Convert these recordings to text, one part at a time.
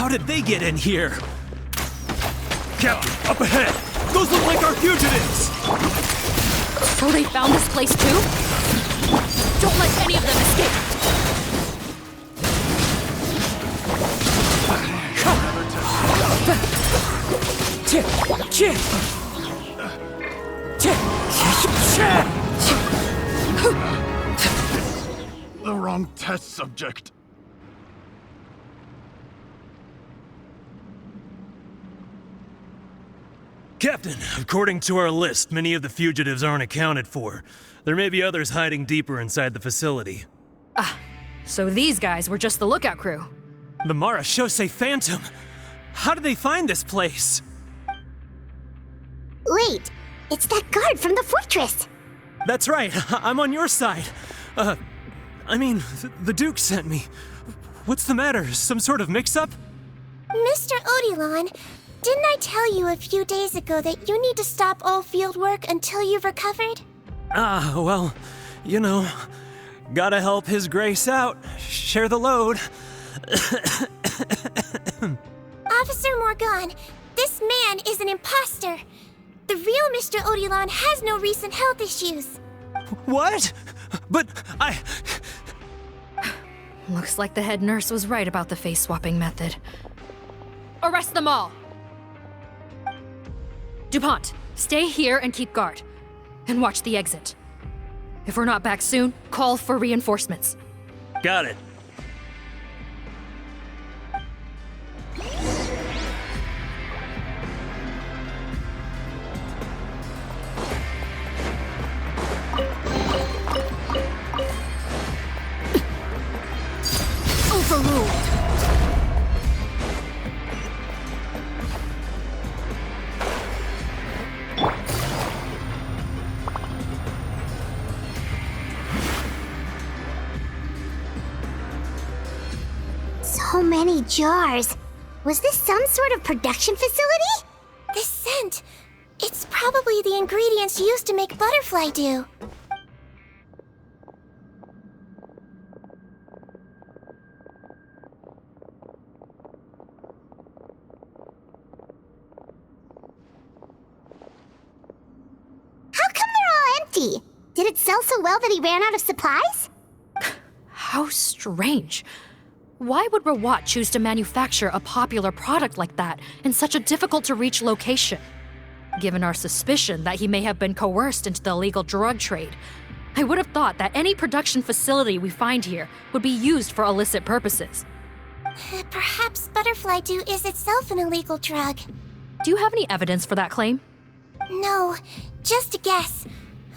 How did they get in here? Captain, up ahead! Those look like our fugitives! So they found this place too? Don't let any of them escape! The wrong test subject. Captain, according to our list, many of the fugitives aren't accounted for. There may be others hiding deeper inside the facility. So these guys were just the lookout crew. The Marashose Phantom! How did they find this place? Wait, it's that guard from the fortress! That's right, I'm on your side. The Duke sent me. What's the matter? Some sort of mix-up? Mr. Odilon, didn't I tell you a few days ago that you need to stop all field work until you've recovered? Well, you know, gotta help His Grace out. Share the load. Officer Morgan, this man is an imposter. The real Mr. Odilon has no recent health issues. What? But Looks like the head nurse was right about the face-swapping method. Arrest them all! DuPont, stay here and keep guard. And watch the exit. If we're not back soon, call for reinforcements. Got it. Overruled. So many jars. Was this some sort of production facility? This scent. It's probably the ingredients used to make butterfly dew. How come they're all empty? Did it sell so well that he ran out of supplies? How strange. Why would Rawat choose to manufacture a popular product like that in such a difficult-to-reach location? Given our suspicion that he may have been coerced into the illegal drug trade, I would have thought that any production facility we find here would be used for illicit purposes. Perhaps butterfly dew is itself an illegal drug. Do you have any evidence for that claim? No, just a guess.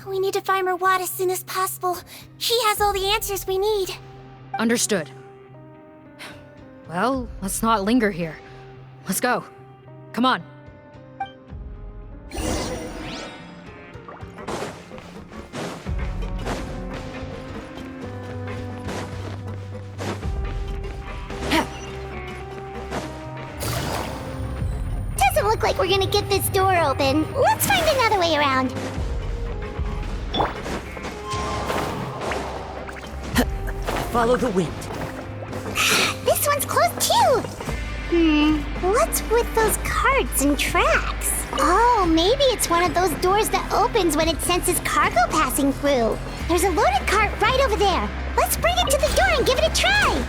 We need to find Rawat as soon as possible. He has all the answers we need. Understood. Well, let's not linger here. Let's go. Come on. Doesn't look like we're gonna get this door open. Let's find another way around. Follow the wind. This one's closed too! What's with those carts and tracks? Oh, maybe it's one of those doors that opens when it senses cargo passing through. There's a loaded cart right over there. Let's bring it to the door and give it a try!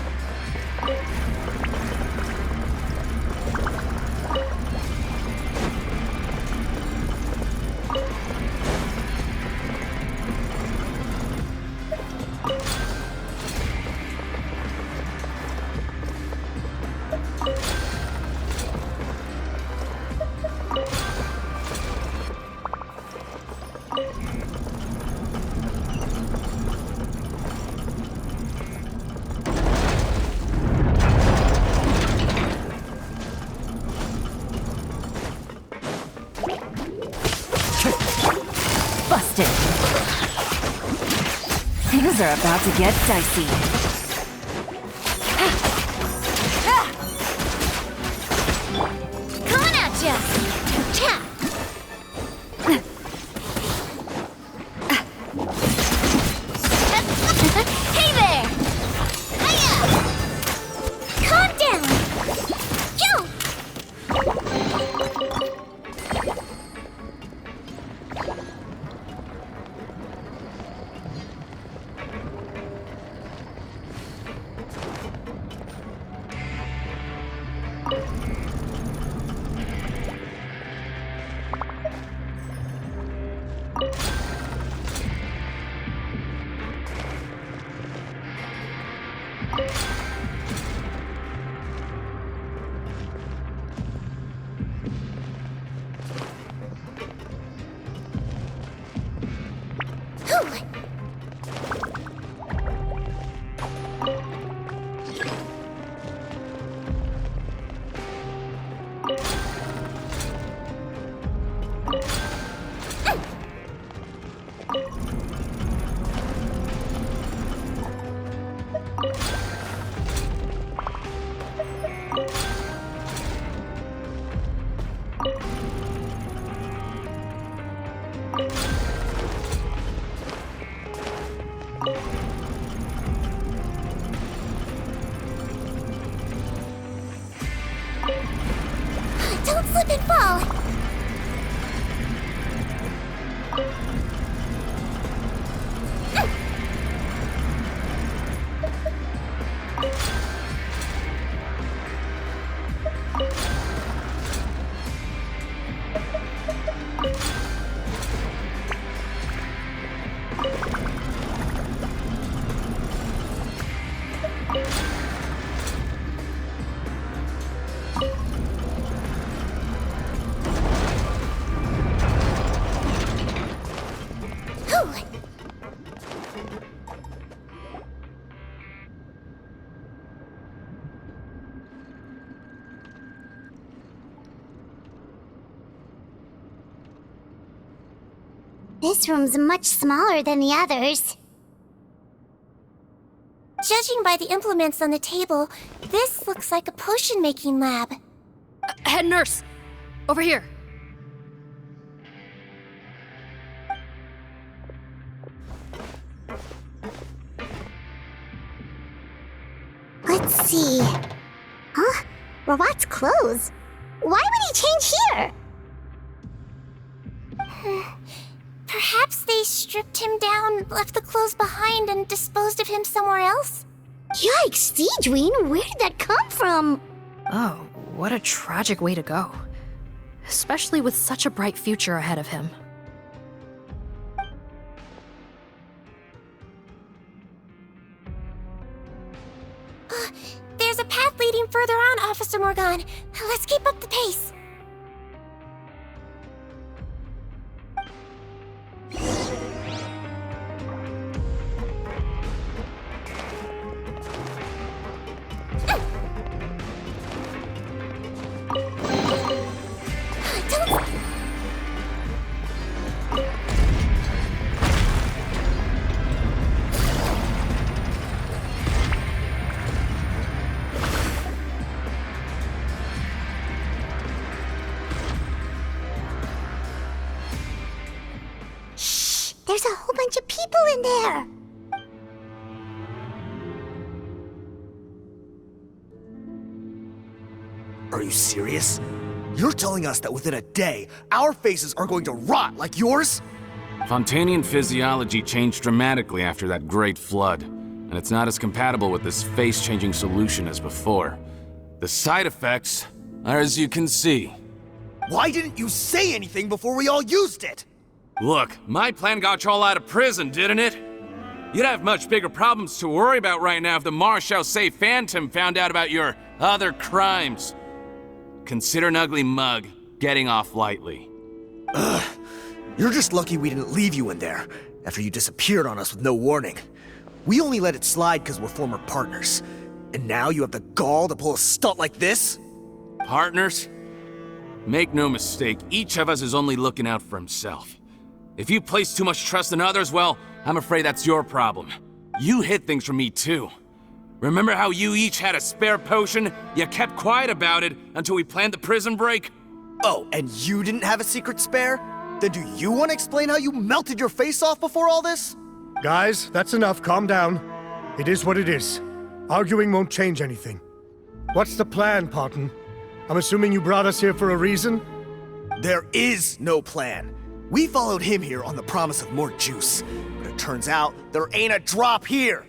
Busted. Things are about to get dicey. Coming at ya! Cha! Hey there! Hiya! Calm down! slip and fall. This room's much smaller than the others. Judging by the implements on the table, this looks like a potion-making lab. Head nurse! Over here! Let's see. Huh? Robot's clothes? Why would he change here? Perhaps they stripped him down, left the clothes behind, and disposed of him somewhere else? Yikes, Sigewinne, where did that come from? Oh, what a tragic way to go. Especially with such a bright future ahead of him. There's a path leading further on, Officer Morgan. Let's keep up the pace. There's a whole bunch of people in there! Are you serious? You're telling us that within a day, our faces are going to rot like yours? Fontanian physiology changed dramatically after that great flood, and it's not as compatible with this face-changing solution as before. The side effects are as you can see. Why didn't you say anything before we all used it? Look, my plan got you all out of prison, didn't it? You'd have much bigger problems to worry about right now if the Marshal Say Phantom found out about your other crimes. Consider an ugly mug getting off lightly. You're just lucky we didn't leave you in there after you disappeared on us with no warning. We only let it slide because we're former partners. And now you have the gall to pull a stunt like this? Partners? Make no mistake, each of us is only looking out for himself. If you place too much trust in others, well, I'm afraid that's your problem. You hid things from me too. Remember how you each had a spare potion? You kept quiet about it until we planned the prison break? Oh, and you didn't have a secret spare? Then do you want to explain how you melted your face off before all this? Guys, that's enough. Calm down. It is what it is. Arguing won't change anything. What's the plan, Parton? I'm assuming you brought us here for a reason? There is no plan. We followed him here on the promise of more juice, but it turns out there ain't a drop here.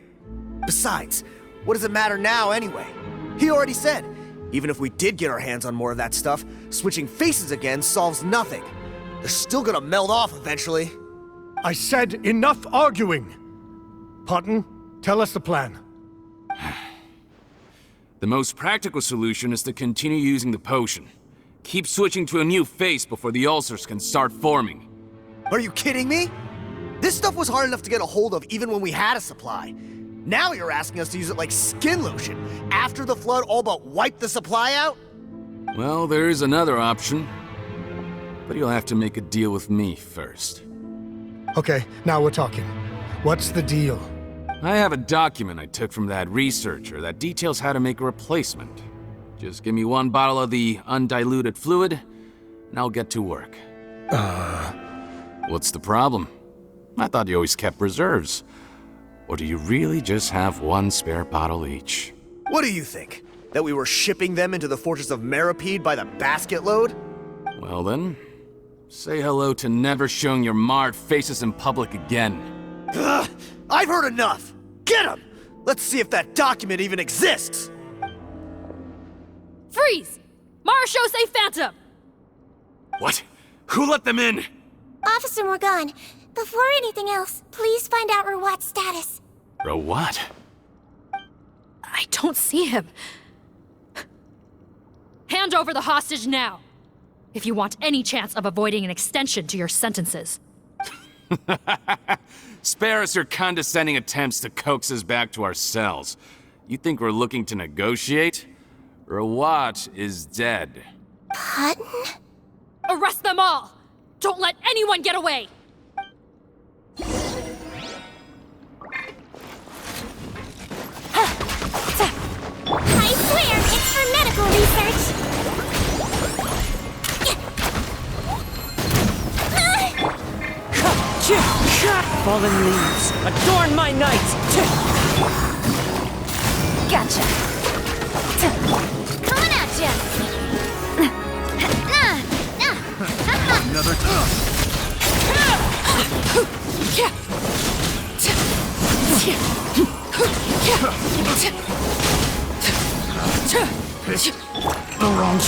Besides, what does it matter now anyway? He already said, even if we did get our hands on more of that stuff, switching faces again solves nothing. They're still gonna melt off eventually. I said enough arguing! Parton, tell us the plan. The most practical solution is to continue using the potion. Keep switching to a new face before the ulcers can start forming. Are you kidding me? This stuff was hard enough to get a hold of even when we had a supply. Now you're asking us to use it like skin lotion after the flood all but wiped the supply out? Well, there is another option. But you'll have to make a deal with me first. Okay, now we're talking. What's the deal? I have a document I took from that researcher that details how to make a replacement. Just give me one bottle of the undiluted fluid, and I'll get to work. What's the problem? I thought you always kept reserves. Or do you really just have one spare bottle each? What do you think? That we were shipping them into the fortress of Meripede by the basket load? Well then, say hello to never showing your marred faces in public again. Ugh, I've heard enough! Get him! Let's see if that document even exists! Freeze! Marshall, say Phantom! What? Who let them in? Officer Morgan, before anything else, please find out Rawat's status. Rawat? I don't see him. Hand over the hostage now, if you want any chance of avoiding an extension to your sentences. Spare us your condescending attempts to coax us back to our cells. You think we're looking to negotiate? Rawat is dead. Hutton? Arrest them all! Don't let anyone get away! I swear, it's for medical research! Fallen leaves, adorn my night! Gotcha! Coming at ya! Another The wrong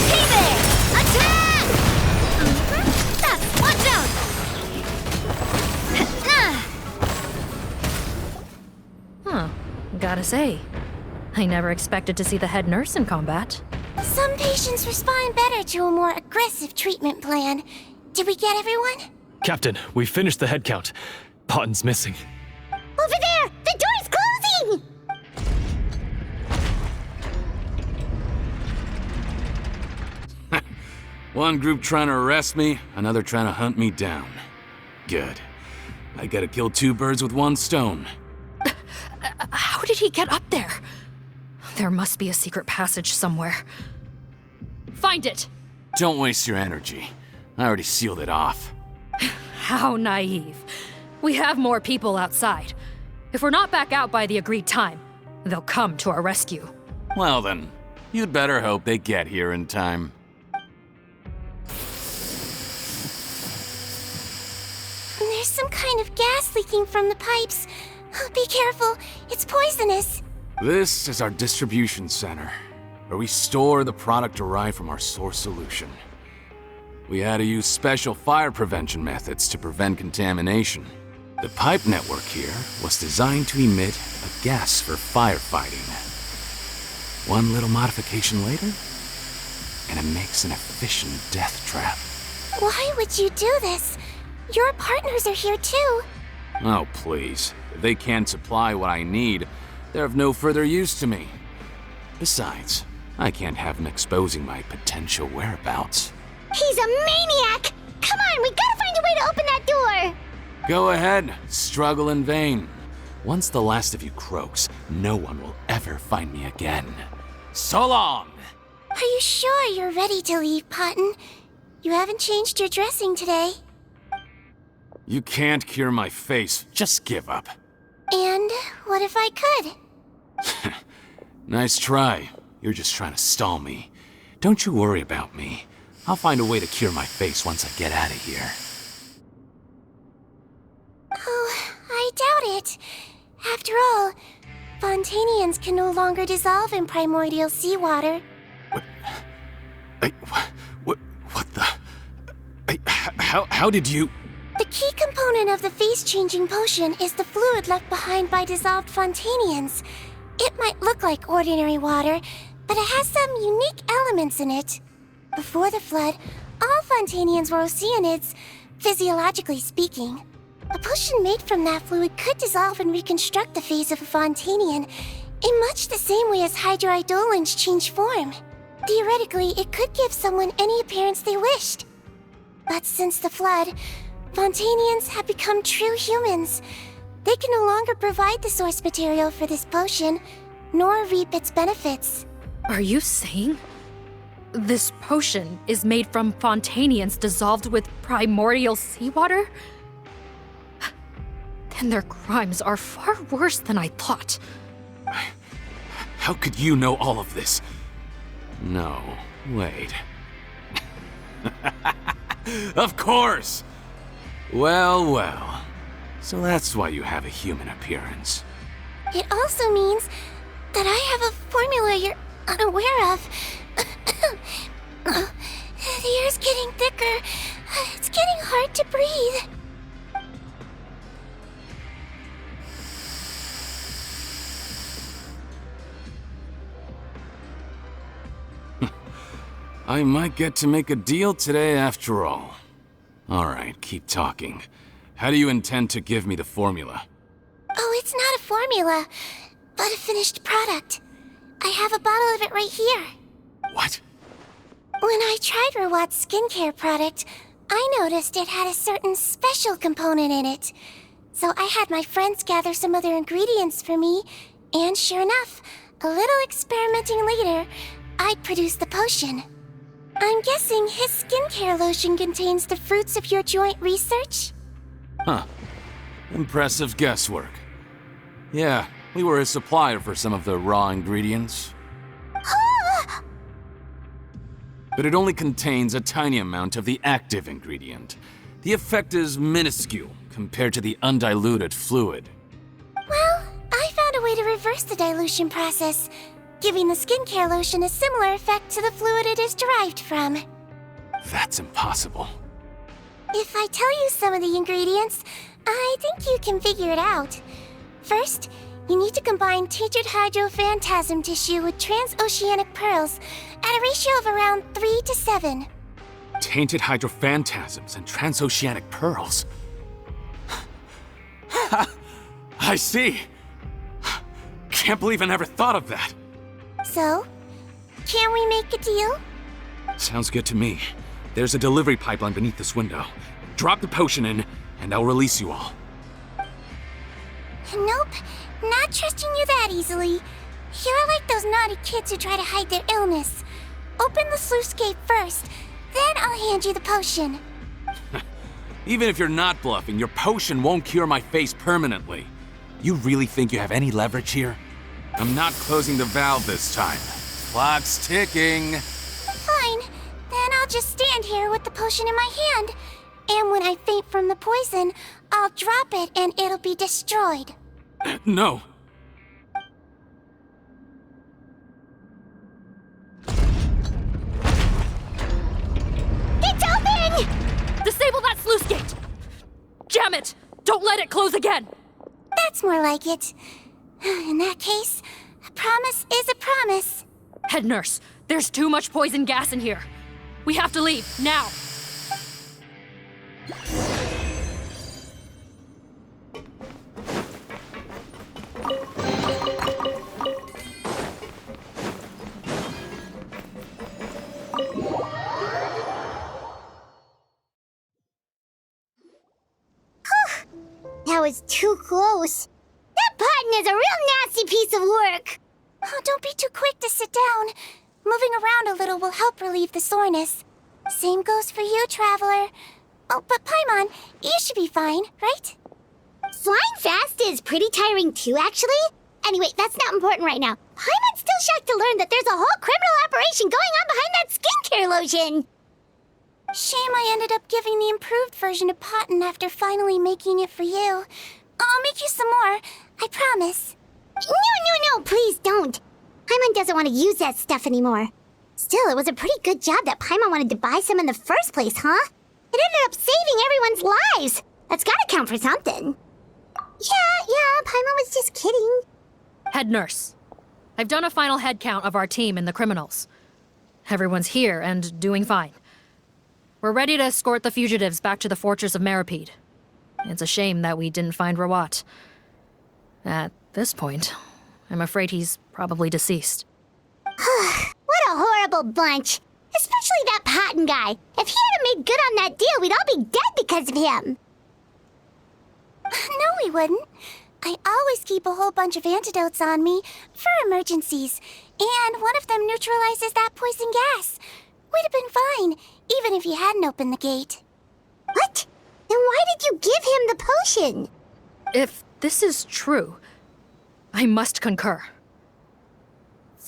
Hey there! Attack! Watch out! Gotta say, I never expected to see the head nurse in combat. Some patients respond better to a more aggressive treatment plan. Did we get everyone? Captain, we finished the head count. Potten's missing. Over there! The door's closing! One group trying to arrest me, another trying to hunt me down. Good. I gotta kill two birds with one stone. How did he get up there? There must be a secret passage somewhere. Find it! Don't waste your energy. I already sealed it off. How naive. We have more people outside. If we're not back out by the agreed time, they'll come to our rescue. Well then, you'd better hope they get here in time. There's some kind of gas leaking from the pipes. Be careful, it's poisonous. This is our distribution center, where we store the product derived from our source solution. We had to use special fire prevention methods to prevent contamination. The pipe network here was designed to emit a gas for firefighting. One little modification later, and it makes an efficient death trap. Why would you do this? Your partners are here too. Oh, please. If they can't supply what I need, they're of no further use to me. Besides, I can't have them exposing my potential whereabouts. He's a maniac! Come on, we gotta find a way to open that door! Go ahead, struggle in vain. Once the last of you croaks, no one will ever find me again. So long! Are you sure you're ready to leave, Potton? You haven't changed your dressing today. You can't cure my face, just give up. And what if I could? Nice try. You're just trying to stall me. Don't you worry about me. I'll find a way to cure my face once I get out of here. Oh, I doubt it. After all, Fontanians can no longer dissolve in primordial seawater. What the? How did you? The key component of the face-changing potion is the fluid left behind by dissolved Fontanians. It might look like ordinary water, but it has some unique elements in it. Before the flood, all Fontanians were oceanids, physiologically speaking. A potion made from that fluid could dissolve and reconstruct the face of a Fontanian in much the same way as hydroidolins change form. Theoretically, it could give someone any appearance they wished. But since the flood, Fontanians have become true humans. They can no longer provide the source material for this potion, nor reap its benefits. Are you saying this potion is made from Fontanians dissolved with primordial seawater? Then their crimes are far worse than I thought. How could you know all of this? No, wait. Of course! Well, well. So that's why you have a human appearance. It also means that I have a formula you're unaware of. The air's getting thicker. It's getting hard to breathe. I might get to make a deal today after all. Alright, keep talking. How do you intend to give me the formula? Oh, it's not a formula, but a finished product. I have a bottle of it right here. What? When I tried Rawat's skincare product, I noticed it had a certain special component in it. So I had my friends gather some other ingredients for me, and sure enough, a little experimenting later, I'd produced the potion. I'm guessing his skincare lotion contains the fruits of your joint research? Huh. Impressive guesswork. Yeah, we were a supplier for some of the raw ingredients. But it only contains a tiny amount of the active ingredient. The effect is minuscule compared to the undiluted fluid. Well, I found a way to reverse the dilution process, giving the skincare lotion a similar effect to the fluid it is derived from. That's impossible. If I tell you some of the ingredients, I think you can figure it out. First, you need to combine tainted hydrophantasm tissue with transoceanic pearls at a ratio of around 3 to 7. Tainted hydrophantasms and transoceanic pearls. I see. Can't believe I never thought of that. So, can we make a deal? Sounds good to me. There's a delivery pipeline beneath this window. Drop the potion in, and I'll release you all. Nope, not trusting you that easily. You're like those naughty kids who try to hide their illness. Open the sluice gate first, then I'll hand you the potion. Even if you're not bluffing, your potion won't cure my face permanently. You really think you have any leverage here? I'm not closing the valve this time. Clock's ticking. Fine, then I'll just stand here with the potion in my hand. And when I faint from the poison, I'll drop it and it'll be destroyed. No. It's open! Disable that sluice gate! Jam it! Don't let it close again! That's more like it. In that case, a promise is a promise. Head nurse, there's too much poison gas in here. We have to leave, now! That was too close. That button is a real nasty piece of work. Oh, don't be too quick to sit down. Moving around a little will help relieve the soreness. Same goes for you, Traveler. Oh, but Paimon, you should be fine, right? Flying fast is pretty tiring too, actually. Anyway, that's not important right now. Paimon's still shocked to learn that there's a whole criminal operation going on behind that skincare lotion. Shame I ended up giving the improved version to Potton after finally making it for you. I'll make you some more, I promise. No, please don't. Paimon doesn't want to use that stuff anymore. Still, it was a pretty good job that Paimon wanted to buy some in the first place, huh? It ended up saving everyone's lives. That's gotta count for something. Yeah, Paimon was just kidding. Head nurse, I've done a final head count of our team and the criminals. Everyone's here and doing fine. We're ready to escort the fugitives back to the fortress of Meripede. It's a shame that we didn't find Rawat. At this point, I'm afraid he's probably deceased. What a horrible bunch. Especially that Potton guy. If he hadn't made good on that deal, we'd all be dead because of him. No, we wouldn't. I always keep a whole bunch of antidotes on me for emergencies, and one of them neutralizes that poison gas. We'd have been fine, even if you hadn't opened the gate. What? Then why did you give him the potion? If this is true, I must concur.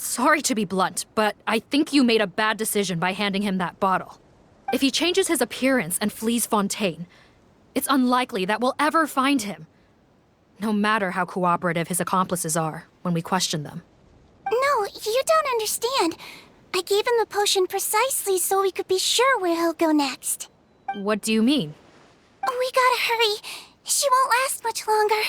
Sorry to be blunt, but I think you made a bad decision by handing him that bottle. If he changes his appearance and flees Fontaine, it's unlikely that we'll ever find him. No matter how cooperative his accomplices are when we question them. No, you don't understand. I gave him the potion precisely so we could be sure where he'll go next. What do you mean? We gotta hurry. She won't last much longer.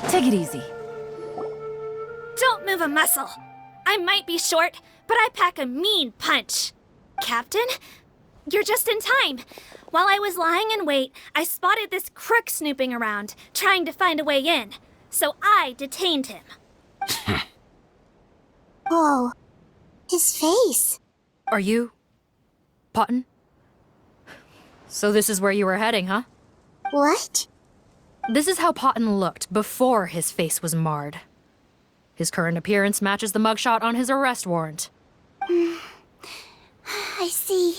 Take it easy. Don't move a muscle. I might be short, but I pack a mean punch. Captain, you're just in time. While I was lying in wait, I spotted this crook snooping around, trying to find a way in. So I detained him. Oh, his face. Are you... Potton? So this is where you were heading, huh? What? This is how Potton looked before his face was marred. His current appearance matches the mugshot on his arrest warrant. I see.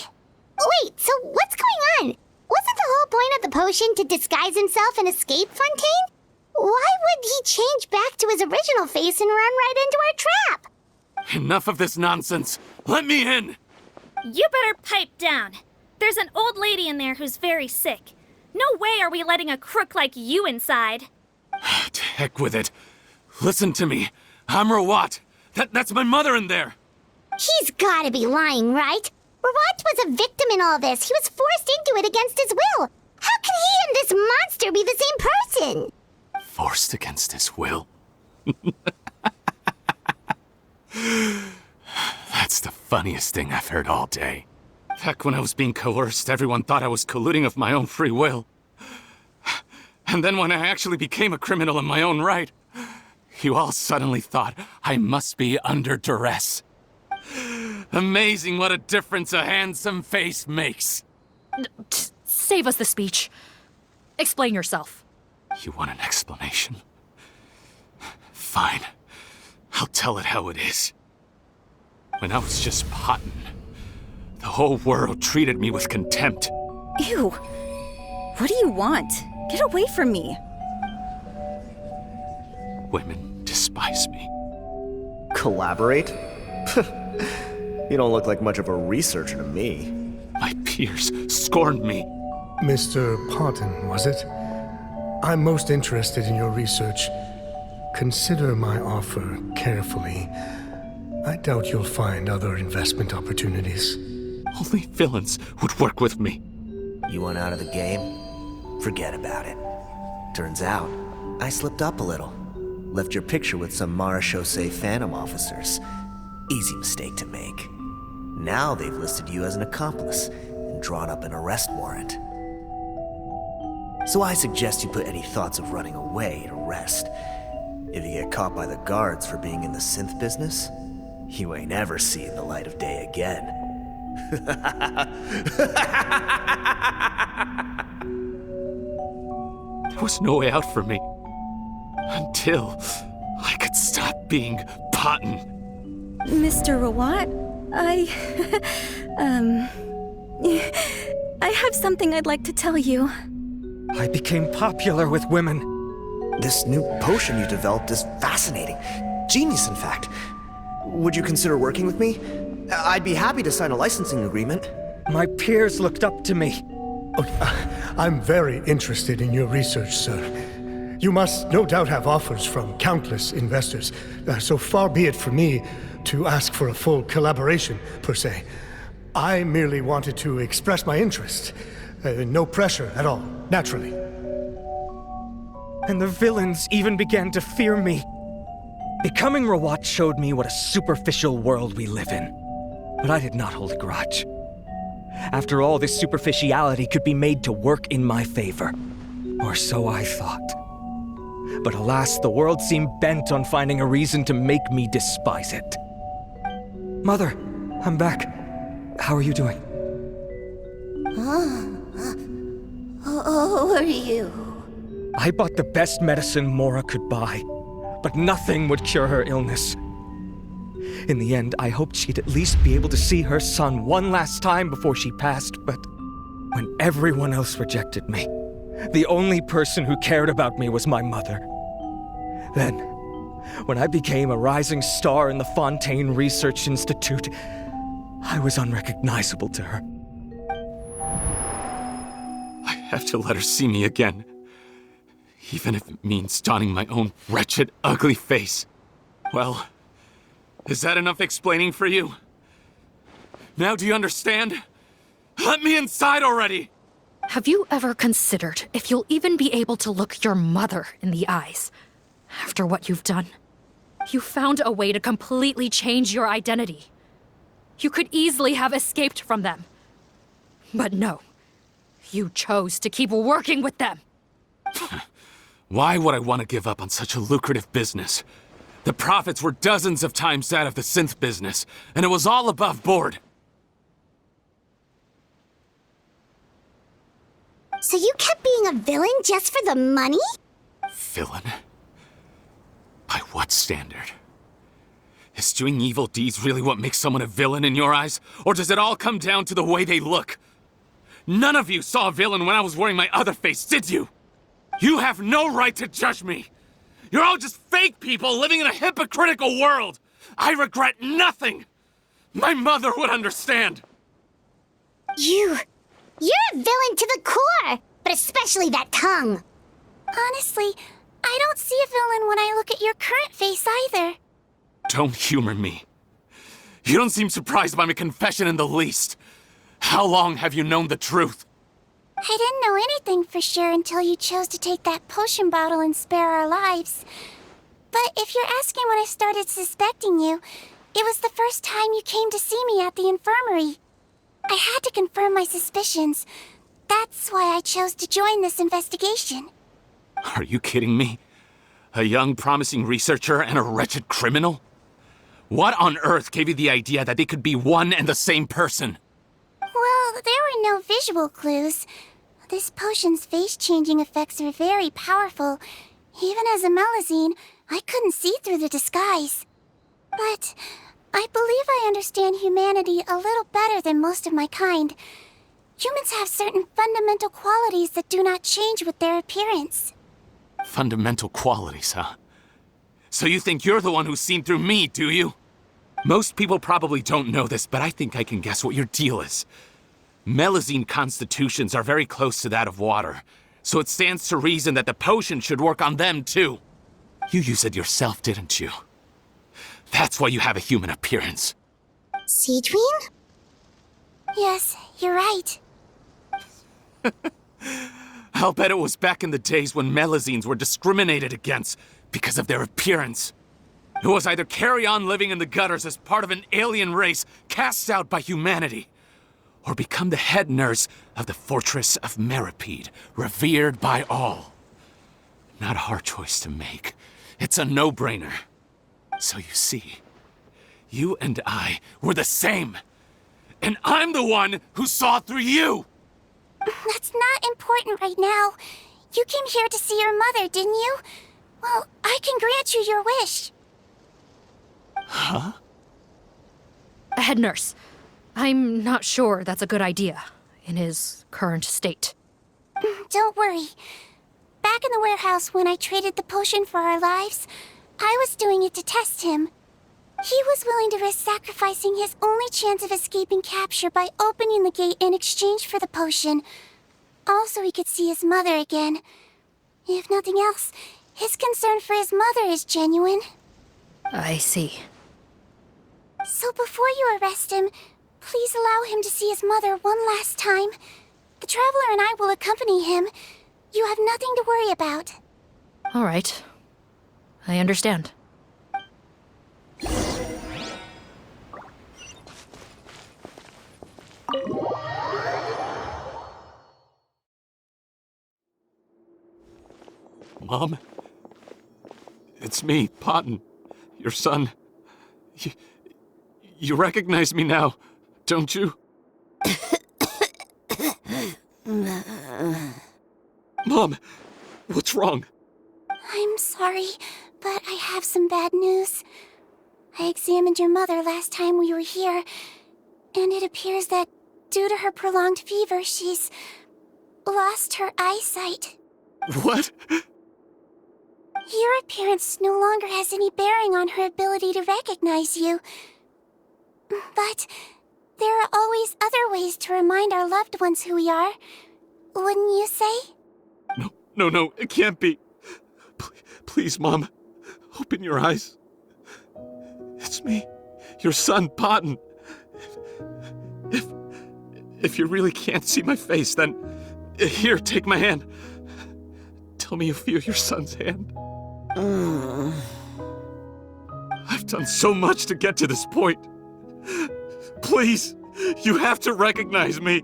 Wait, so what's going on? Wasn't the whole point of the potion to disguise himself and escape Fontaine? Why would he change back to his original face and run right into our trap? Enough of this nonsense. Let me in! You better pipe down. There's an old lady in there who's very sick. No way are we letting a crook like you inside. To heck with it. Listen to me. I'm Rawat. That's my mother in there. He's gotta be lying, right? Rawat was a victim in all this. He was forced into it against his will. How can he and this monster be the same person? Forced against his will? That's the funniest thing I've heard all day. Back when I was being coerced, everyone thought I was colluding of my own free will. And then when I actually became a criminal in my own right, you all suddenly thought I must be under duress. Amazing what a difference a handsome face makes. Save us the speech. Explain yourself. You want an explanation? Fine. I'll tell it how it is. When I was just Potton, the whole world treated me with contempt. Ew. What do you want? Get away from me. Women despise me. Collaborate? You don't look like much of a researcher to me. My peers scorned me. Mr. Potton, was it? I'm most interested in your research. Consider my offer carefully. I doubt you'll find other investment opportunities. Only villains would work with me. You want out of the game? Forget about it. Turns out, I slipped up a little. Left your picture with some Marechaussee Phantom officers. Easy mistake to make. Now they've listed you as an accomplice and drawn up an arrest warrant. So I suggest you put any thoughts of running away to rest. If you get caught by the guards for being in the synth business, you ain't ever seeing the light of day again. There was no way out for me. Until I could stop being Potton. Mr. Rawat, I have something I'd like to tell you. I became popular with women. This new potion you developed is fascinating. Genius, in fact. Would you consider working with me? I'd be happy to sign a licensing agreement. My peers looked up to me. I'm very interested in your research, sir. You must no doubt have offers from countless investors, so far be it from me to ask for a full collaboration, per se. I merely wanted to express my interest. No pressure at all, naturally. And the villains even began to fear me. Becoming Rawat showed me what a superficial world we live in. But I did not hold a grudge. After all, this superficiality could be made to work in my favor. Or so I thought. But alas, the world seemed bent on finding a reason to make me despise it. Mother, I'm back. How are you doing? Who are you? I bought the best medicine Mora could buy, but nothing would cure her illness. In the end, I hoped she'd at least be able to see her son one last time before she passed, but when everyone else rejected me, the only person who cared about me was my mother. Then, when I became a rising star in the Fontaine Research Institute, I was unrecognizable to her. I have to let her see me again. Even if it means donning my own wretched, ugly face. Well, is that enough explaining for you? Now do you understand? Let me inside already! Have you ever considered if you'll even be able to look your mother in the eyes after what you've done? You found a way to completely change your identity. You could easily have escaped from them. But no, you chose to keep working with them. Why would I want to give up on such a lucrative business? The profits were dozens of times that of the synth business, and it was all above board. So you kept being a villain just for the money? Villain? By what standard? Is doing evil deeds really what makes someone a villain in your eyes? Or does it all come down to the way they look? None of you saw a villain when I was wearing my other face, did you? You have no right to judge me! You're all just fake people living in a hypocritical world! I regret nothing! My mother would understand! You're a villain to the core! But especially that tongue! Honestly, I don't see a villain when I look at your current face either. Don't humor me. You don't seem surprised by my confession in the least. How long have you known the truth? I didn't know anything for sure until you chose to take that potion bottle and spare our lives. But if you're asking when I started suspecting you, it was the first time you came to see me at the infirmary. I had to confirm my suspicions. That's why I chose to join this investigation. Are you kidding me? A young, promising researcher and a wretched criminal? What on earth gave you the idea that they could be one and the same person? Well, there were no visual clues. This potion's face-changing effects are very powerful. Even as a Melazine, I couldn't see through the disguise. But I believe I understand humanity a little better than most of my kind. Humans have certain fundamental qualities that do not change with their appearance. Fundamental qualities, huh? So you think you're the one who's seen through me, do you? Most people probably don't know this, but I think I can guess what your deal is. Melazine constitutions are very close to that of water, so it stands to reason that the potion should work on them too. You used it yourself, didn't you? That's why you have a human appearance. Sigewinne? Yes, you're right. I'll bet it was back in the days when Melazines were discriminated against because of their appearance. It was either carry on living in the gutters as part of an alien race cast out by humanity, or become the head nurse of the fortress of Meripede, revered by all. Not a hard choice to make. It's a no-brainer. So you see, you and I were the same. And I'm the one who saw through you! That's not important right now. You came here to see your mother, didn't you? Well, I can grant you your wish. Huh? Head nurse, I'm not sure that's a good idea in his current state. Don't worry. Back in the warehouse when I traded the potion for our lives, I was doing it to test him. He was willing to risk sacrificing his only chance of escaping capture by opening the gate in exchange for the potion. Also, he could see his mother again. If nothing else, his concern for his mother is genuine. I see. So before you arrest him, please allow him to see his mother one last time. The Traveler and I will accompany him. You have nothing to worry about. All right. I understand. Mom? It's me, Potton, your son. You recognize me now, don't you? Mom, what's wrong? I'm sorry, but I have some bad news. I examined your mother last time we were here, and it appears that due to her prolonged fever, she's lost her eyesight. What? Your appearance no longer has any bearing on her ability to recognize you. But there are always other ways to remind our loved ones who we are. Wouldn't you say? No, it can't be. Please, Mom, open your eyes. It's me, your son, Potton. If you really can't see my face, then here, take my hand. Tell me you feel your son's hand. I've done so much to get to this point. Please, you have to recognize me.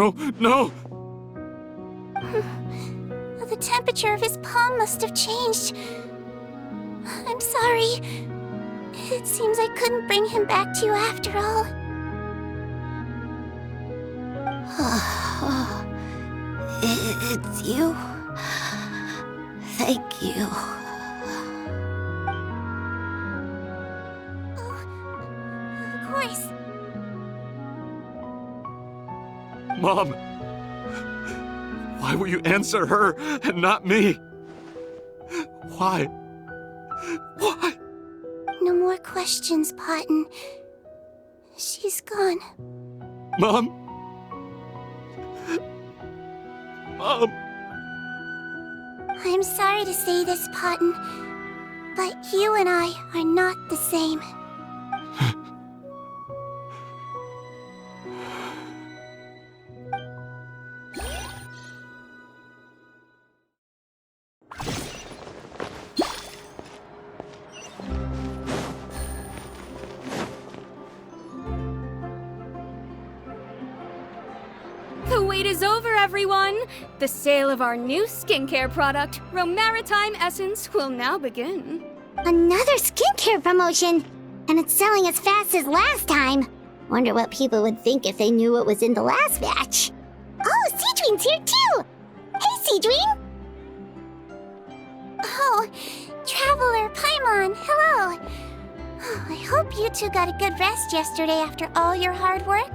No. The temperature of his palm must have changed. I'm sorry. It seems I couldn't bring him back to you after all. It's you. Thank you. Of course. Mom, why will you answer her and not me? Why? Why? No more questions, Potton. She's gone. Mom? Mom? I'm sorry to say this, Potton, but you and I are not the same. The wait is over, everyone! The sale of our new skincare product, Romaritime Essence, will now begin. Another skincare promotion! And it's selling as fast as last time. Wonder what people would think if they knew what was in the last batch. Oh, Sigewinne's here too! Hey, Sigewinne! Oh, Traveler Paimon, hello! Oh, I hope you two got a good rest yesterday after all your hard work.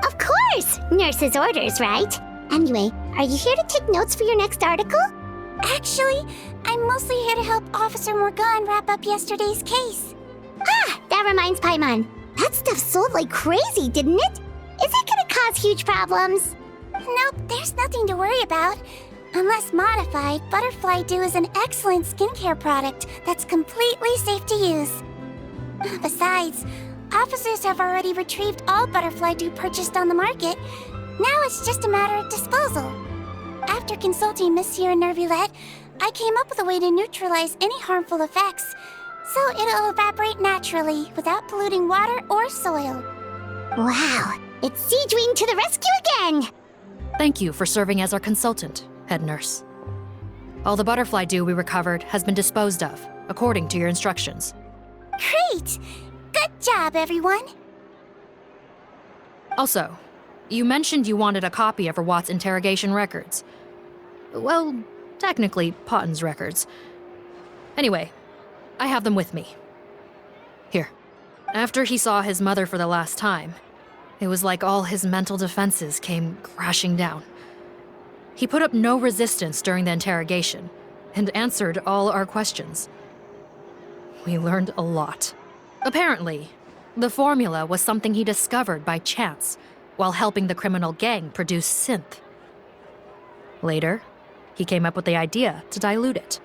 Of course! Nurse's orders, right? Anyway, are you here to take notes for your next article? Actually, I'm mostly here to help Officer Morgan wrap up yesterday's case. Ah, that reminds Paimon. That stuff sold like crazy, didn't it? Is it gonna cause huge problems? Nope, there's nothing to worry about. Unless modified, Butterfly Dew is an excellent skincare product that's completely safe to use. Besides, officers have already retrieved all Butterfly Dew purchased on the market. Now it's just a matter of disposal. After consulting Monsieur Nervulette, I came up with a way to neutralize any harmful effects, so it'll evaporate naturally without polluting water or soil. Wow, it's Sigewinne to the rescue again! Thank you for serving as our consultant, head nurse. All the butterfly dew we recovered has been disposed of, according to your instructions. Great! Good job, everyone! Also, you mentioned you wanted a copy of Rawat's interrogation records. Well, technically, Potton's records. Anyway, I have them with me. Here. After he saw his mother for the last time, it was like all his mental defenses came crashing down. He put up no resistance during the interrogation, and answered all our questions. We learned a lot. Apparently, the formula was something he discovered by chance while helping the criminal gang produce synth. Later, he came up with the idea to dilute it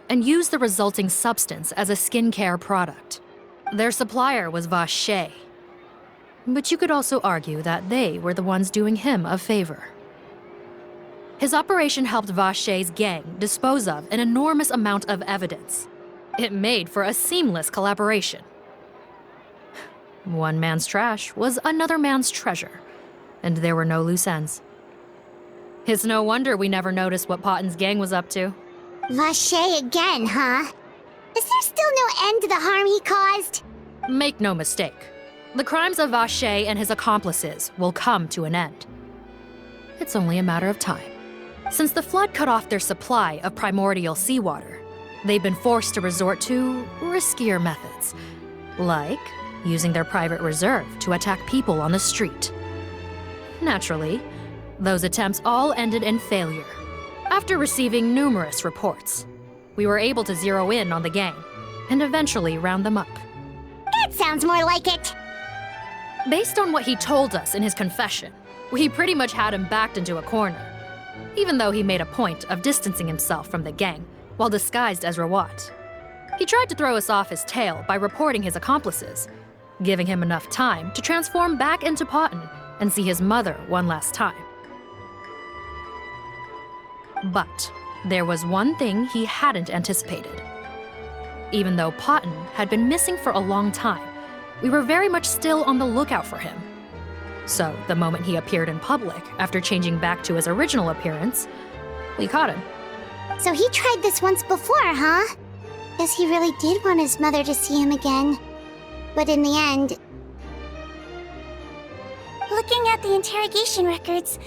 and use the resulting substance as a skincare product. Their supplier was Vache, but you could also argue that they were the ones doing him a favor. His operation helped Vache's gang dispose of an enormous amount of evidence. It made for a seamless collaboration. One man's trash was another man's treasure, and there were no loose ends. It's no wonder we never noticed what Potten's gang was up to. Vache again, huh? Is there still no end to the harm he caused? Make no mistake. The crimes of Vache and his accomplices will come to an end. It's only a matter of time. Since the flood cut off their supply of primordial seawater, they've been forced to resort to riskier methods, like using their private reserve to attack people on the street. Naturally, those attempts all ended in failure. After receiving numerous reports, we were able to zero in on the gang and eventually round them up. That sounds more like it. Based on what he told us in his confession, we pretty much had him backed into a corner, even though he made a point of distancing himself from the gang while disguised as Rawat. He tried to throw us off his tail by reporting his accomplices, giving him enough time to transform back into Potten and see his mother one last time. But there was one thing he hadn't anticipated. Even though Potten had been missing for a long time, we were very much still on the lookout for him. So the moment he appeared in public after changing back to his original appearance, we caught him. So he tried this once before, huh? Guess he really did want his mother to see him again. But in the end... Looking at the interrogation records,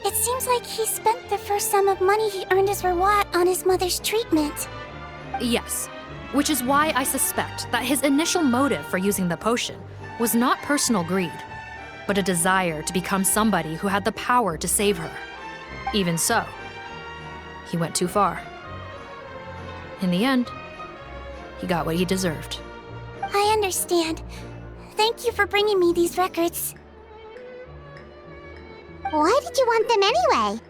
it seems like he spent the first sum of money he earned as Rawat on his mother's treatment. Yes, which is why I suspect that his initial motive for using the potion was not personal greed, but a desire to become somebody who had the power to save her. Even so, he went too far. In the end, he got what he deserved. I understand. Thank you for bringing me these records. Why did you want them anyway?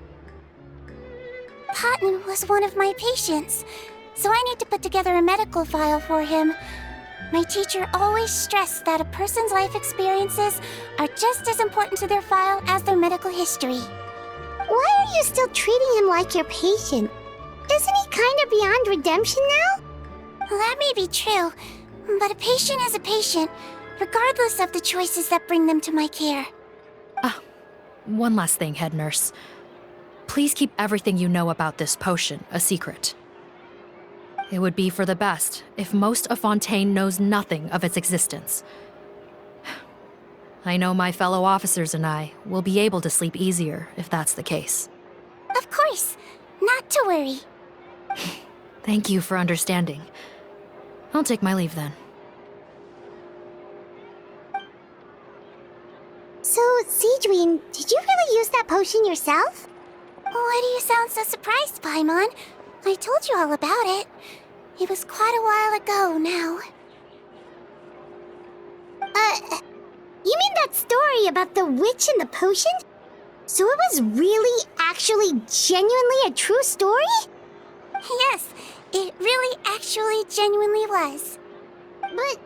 Potten was one of my patients, so I need to put together a medical file for him. My teacher always stressed that a person's life experiences are just as important to their file as their medical history. Why are you still treating him like your patient? Isn't he kind of beyond redemption now? Well, that may be true, but a patient is a patient, regardless of the choices that bring them to my care. One last thing, head nurse. Please keep everything you know about this potion a secret. It would be for the best if most of Fontaine knows nothing of its existence. I know my fellow officers and I will be able to sleep easier if that's the case. Of course, not to worry. Thank you for understanding. I'll take my leave then. So, Sigewinne, did you really use that potion yourself? Why do you sound so surprised, Paimon? I told you all about it. It was quite a while ago now. You mean that story about the witch and the potion? So it was really, actually, genuinely a true story? Yes, it really actually genuinely was. But...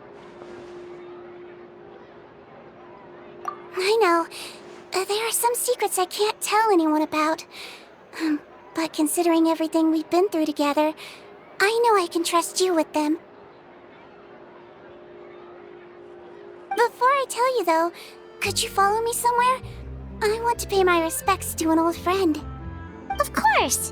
I know. There are some secrets I can't tell anyone about. But considering everything we've been through together, I know I can trust you with them. Before I tell you though, could you follow me somewhere? I want to pay my respects to an old friend. Of course!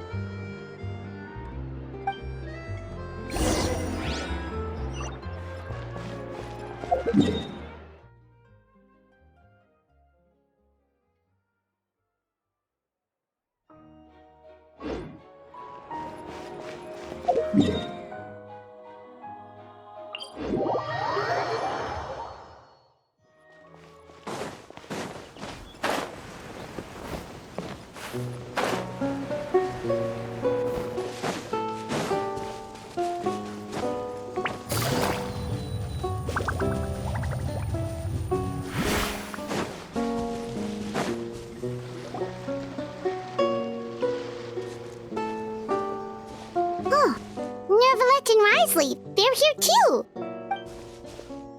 They're here too!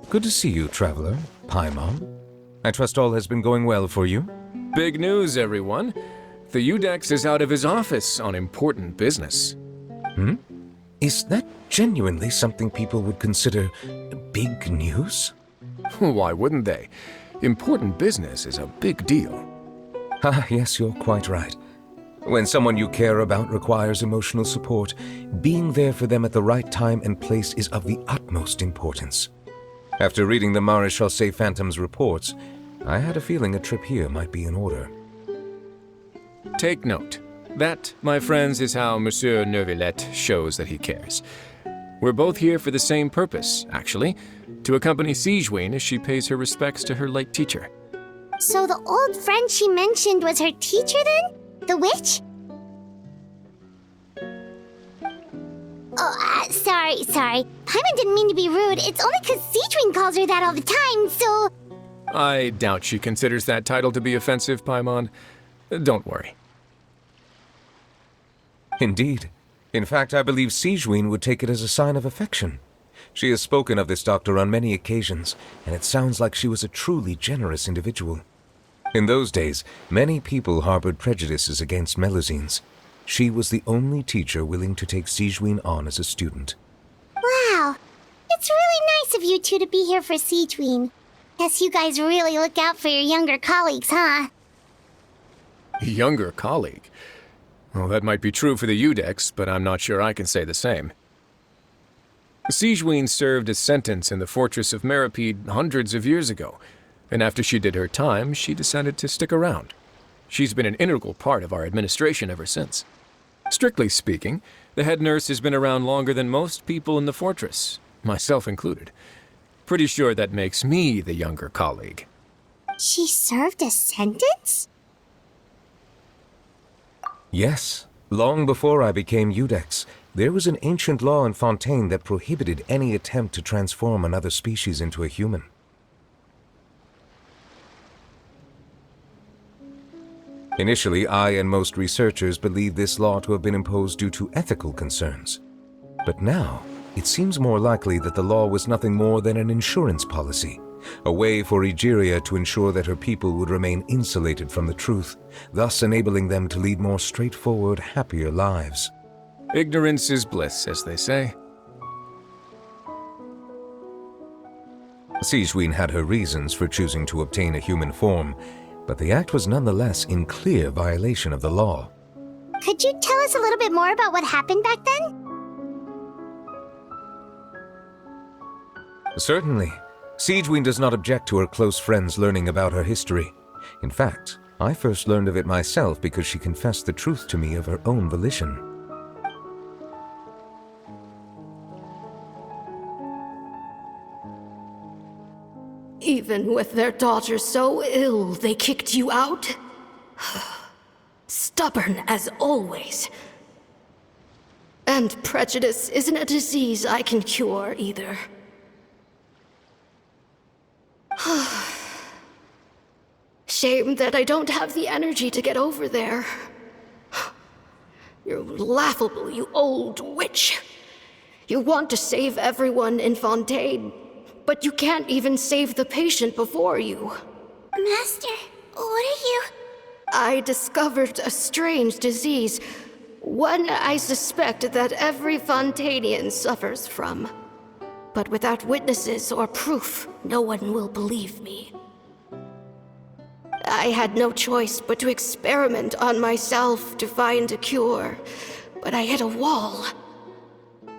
Good to see you, Traveler. Paimon. I trust all has been going well for you? Big news, everyone. The Udex is out of his office on important business. Is that genuinely something people would consider big news? Why wouldn't they? Important business is a big deal. Ah, yes, you're quite right. When someone you care about requires emotional support, being there for them at the right time and place is of the utmost importance. After reading the Maréchal Say Phantom's reports, I had a feeling a trip here might be in order. Take note. That, my friends, is how Monsieur Neuvillette shows that he cares. We're both here for the same purpose, actually, to accompany Sigewinne as she pays her respects to her late teacher. So the old friend she mentioned was her teacher then? The witch? Oh, sorry. Paimon didn't mean to be rude. It's only because Sigewinne calls her that all the time, so... I doubt she considers that title to be offensive, Paimon. Don't worry. Indeed. In fact, I believe Sigewinne would take it as a sign of affection. She has spoken of this doctor on many occasions, and it sounds like she was a truly generous individual. In those days, many people harbored prejudices against Melusines. She was the only teacher willing to take Sigewinne on as a student. Wow. It's really nice of you two to be here for Sigewinne. Guess you guys really look out for your younger colleagues, huh? Younger colleague? Well, that might be true for the Udex, but I'm not sure I can say the same. Sigewinne served a sentence in the fortress of Meripede hundreds of years ago, and after she did her time, she decided to stick around. She's been an integral part of our administration ever since. Strictly speaking, the head nurse has been around longer than most people in the fortress, myself included. Pretty sure that makes me the younger colleague. She served a sentence? Yes. Long before I became Udex, there was an ancient law in Fontaine that prohibited any attempt to transform another species into a human. Initially, I and most researchers believed this law to have been imposed due to ethical concerns. But now, it seems more likely that the law was nothing more than an insurance policy, a way for Egeria to ensure that her people would remain insulated from the truth, thus enabling them to lead more straightforward, happier lives. Ignorance is bliss, as they say. Sigewinne had her reasons for choosing to obtain a human form, but the act was nonetheless in clear violation of the law. Could you tell us a little bit more about what happened back then? Certainly. Sigewinne does not object to her close friends learning about her history. In fact, I first learned of it myself because she confessed the truth to me of her own volition. Even with their daughter so ill, they kicked you out? Stubborn as always. And prejudice isn't a disease I can cure either. Shame that I don't have the energy to get over there. You're laughable, you old witch. You want to save everyone in Fontaine, but you can't even save the patient before you. Master, what are you... I discovered a strange disease, one I suspect that every Fontainian suffers from. But without witnesses or proof, no one will believe me. I had no choice but to experiment on myself to find a cure, but I hit a wall.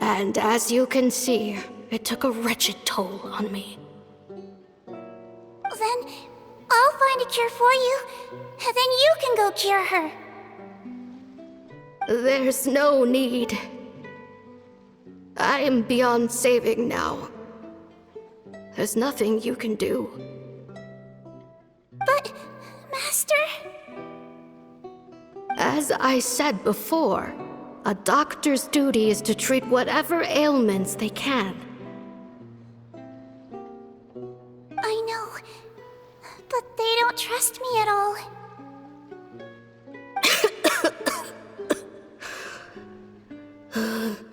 And as you can see, it took a wretched toll on me. Then I'll find a cure for you, and then you can go cure her. There's no need. I am beyond saving now. There's nothing you can do. But, Master... As I said before, a doctor's duty is to treat whatever ailments they can. I know, but they don't trust me at all.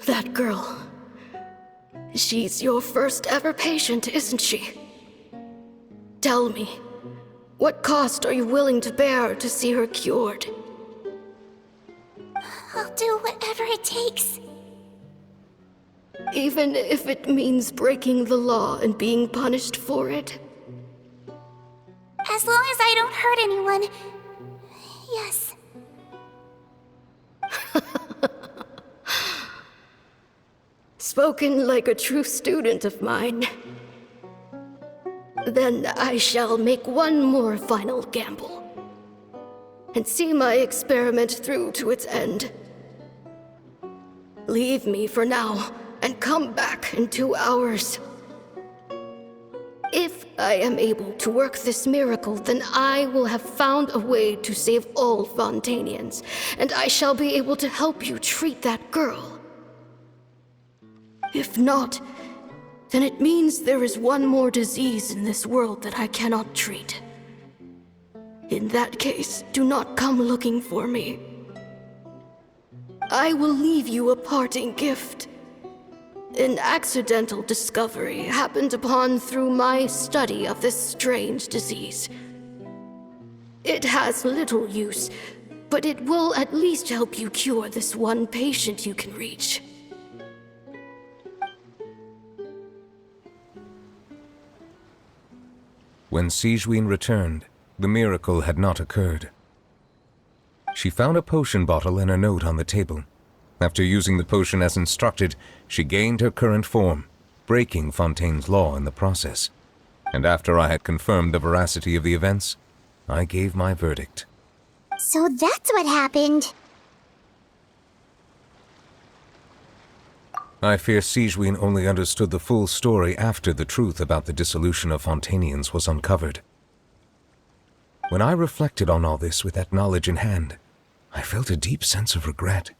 That girl. She's your first ever patient, isn't she? Tell me, what cost are you willing to bear to see her cured? I'll do whatever it takes. Even if it means breaking the law and being punished for it? As long as I don't hurt anyone, yes. Spoken like a true student of mine. Then I shall make one more final gamble and see my experiment through to its end. Leave me for now and come back in 2 hours. If I am able to work this miracle, then I will have found a way to save all Fontanians, and I shall be able to help you treat that girl. If not, then it means there is one more disease in this world that I cannot treat. In that case, do not come looking for me. I will leave you a parting gift. An accidental discovery happened upon through my study of this strange disease. It has little use, but it will at least help you cure this one patient you can reach. When Sigewinne returned, the miracle had not occurred. She found a potion bottle and a note on the table. After using the potion as instructed, she gained her current form, breaking Fontaine's law in the process. And after I had confirmed the veracity of the events, I gave my verdict. So that's what happened. I fear Sigewinne only understood the full story after the truth about the dissolution of Fontanians was uncovered. When I reflected on all this with that knowledge in hand, I felt a deep sense of regret.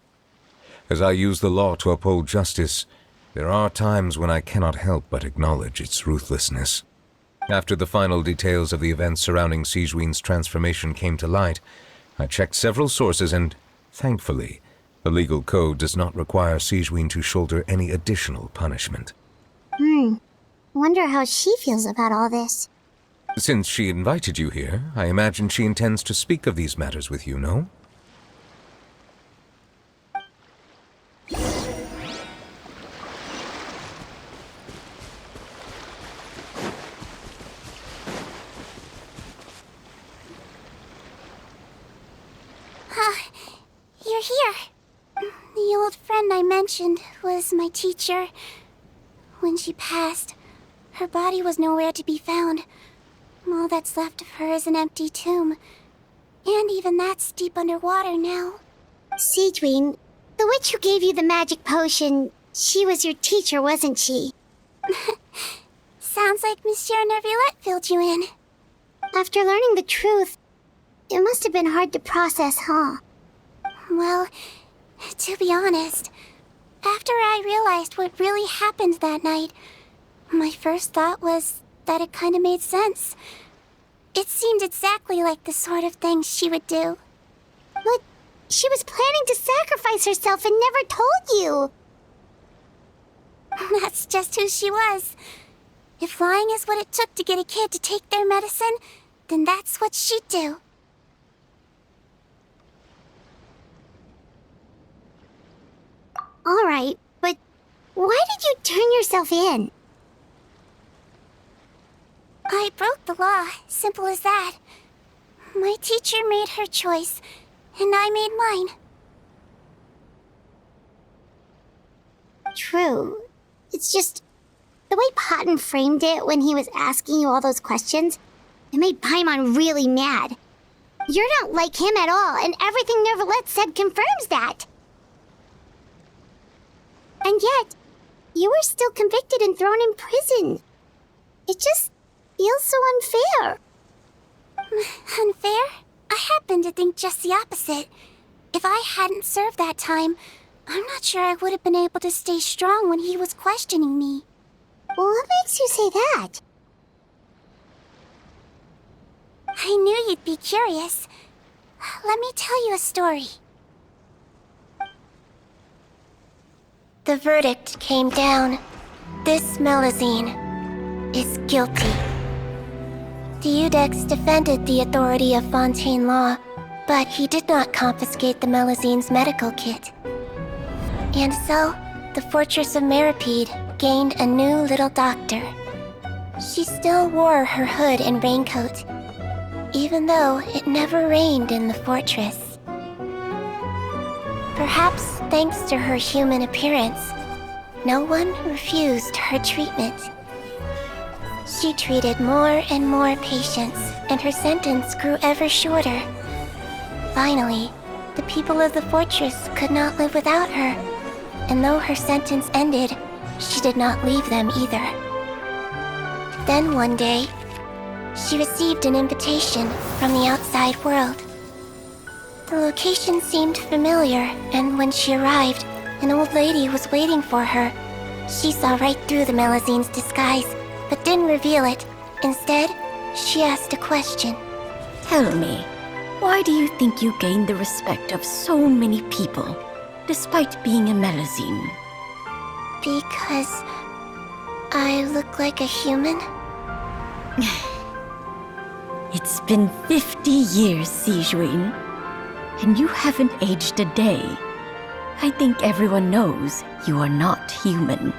As I use the law to uphold justice, there are times when I cannot help but acknowledge its ruthlessness. After the final details of the events surrounding Sigewinne's transformation came to light, I checked several sources and, thankfully, the legal code does not require Sigewinne to shoulder any additional punishment. Wonder how she feels about all this. Since she invited you here, I imagine she intends to speak of these matters with you, no? You're here. The old friend I mentioned was my teacher. When she passed, her body was nowhere to be found. All that's left of her is an empty tomb. And even that's deep underwater now. Sigewinne, the witch who gave you the magic potion, she was your teacher, wasn't she? Sounds like Monsieur Neuvillette filled you in. After learning the truth, it must have been hard to process, huh? Well, to be honest, after I realized what really happened that night, my first thought was that it kind of made sense. It seemed exactly like the sort of thing she would do. But she was planning to sacrifice herself and never told you. That's just who she was. If lying is what it took to get a kid to take their medicine, then that's what she'd do. All right, but why did you turn yourself in? I broke the law, simple as that. My teacher made her choice, and I made mine. True. It's just the way Potton framed it when he was asking you all those questions, it made Paimon really mad. You're not like him at all, and everything Neuvillette said confirms that. And yet, you were still convicted and thrown in prison. It just feels so unfair. Unfair? I happen to think just the opposite. If I hadn't served that time, I'm not sure I would have been able to stay strong when he was questioning me. What makes you say that? I knew you'd be curious. Let me tell you a story. The verdict came down. This Melusine is guilty. Deudex defended the authority of Fontaine law, but he did not confiscate the Melusine's medical kit. And so, the Fortress of Meripede gained a new little doctor. She still wore her hood and raincoat, even though it never rained in the fortress. Perhaps thanks to her human appearance, no one refused her treatment. She treated more and more patients, and her sentence grew ever shorter. Finally, the people of the fortress could not live without her, and though her sentence ended, she did not leave them either. Then one day, she received an invitation from the outside world. The location seemed familiar, and when she arrived, an old lady was waiting for her. She saw right through the Melizine's disguise, but didn't reveal it. Instead, she asked a question. Tell me, why do you think you gained the respect of so many people, despite being a Melazine? Because I look like a human? It's been 50 years, Sigewinne, and you haven't aged a day. I think everyone knows you are not human.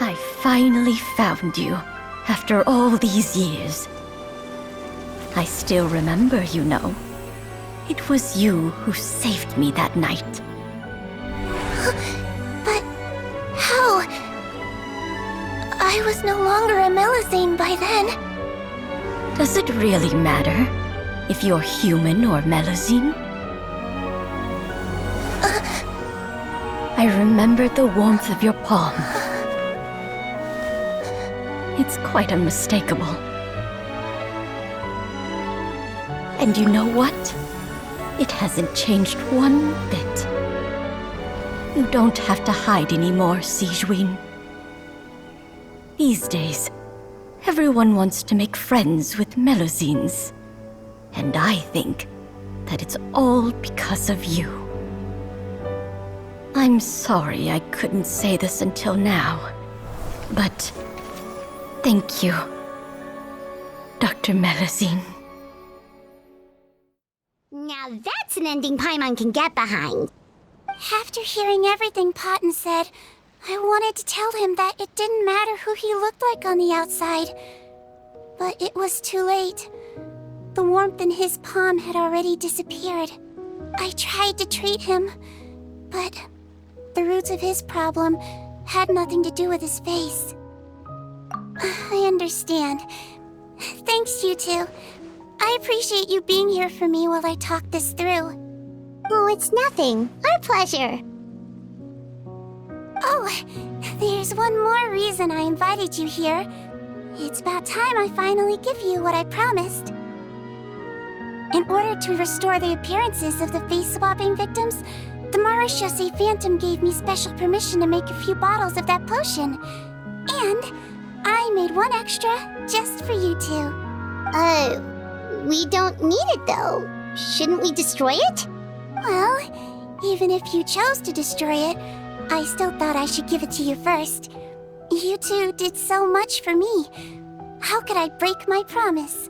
I finally found you, after all these years. I still remember, you know. It was you who saved me that night. But how? I was no longer a Melazine by then. Does it really matter if you're human or Melazine? I remember the warmth of your palm. It's quite unmistakable. And you know what? It hasn't changed one bit. You don't have to hide anymore, Sigewinne. These days, everyone wants to make friends with Melazines. And I think that it's all because of you. I'm sorry I couldn't say this until now, but thank you, Dr. Melazine. Now that's an ending Paimon can get behind. After hearing everything Potton said, I wanted to tell him that it didn't matter who he looked like on the outside. But it was too late. The warmth in his palm had already disappeared. I tried to treat him, but the roots of his problem had nothing to do with his face. I understand. Thanks, you two. I appreciate you being here for me while I talk this through. Oh, it's nothing. Our pleasure. Oh, there's one more reason I invited you here. It's about time I finally give you what I promised. In order to restore the appearances of the face-swapping victims, the Marashose Phantom gave me special permission to make a few bottles of that potion. And I made one extra just for you two. We don't need it though. Shouldn't we destroy it? Well, even if you chose to destroy it, I still thought I should give it to you first. You two did so much for me. How could I break my promise?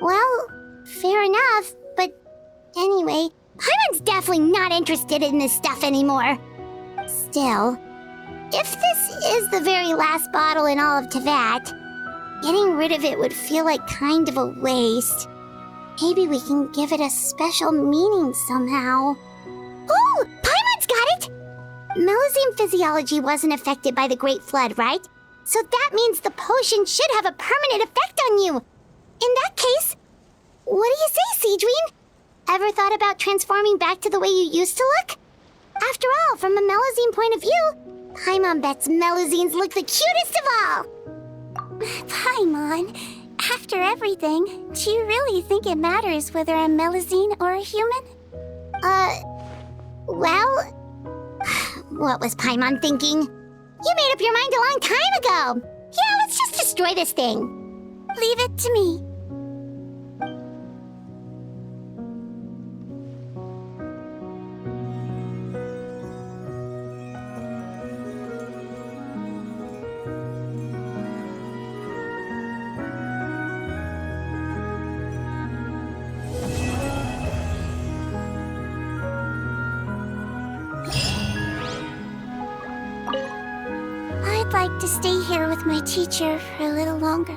Well, fair enough, but anyway, Paimon's definitely not interested in this stuff anymore. Still, if this is the very last bottle in all of Teyvat, getting rid of it would feel like kind of a waste. Maybe we can give it a special meaning somehow. Oh, Paimon's got it! Melazine physiology wasn't affected by the Great Flood, right? So that means the potion should have a permanent effect on you. In that case, what do you say, Sigewinne? Ever thought about transforming back to the way you used to look? After all, from a Melazine point of view, Paimon bets Melazines look the cutest of all. Paimon, after everything, do you really think it matters whether I'm Melazine or a human? Well, what was Paimon thinking? You made up your mind a long time ago. Yeah, let's just destroy this thing. Leave it to me. I'd like to stay here with my teacher for a little longer.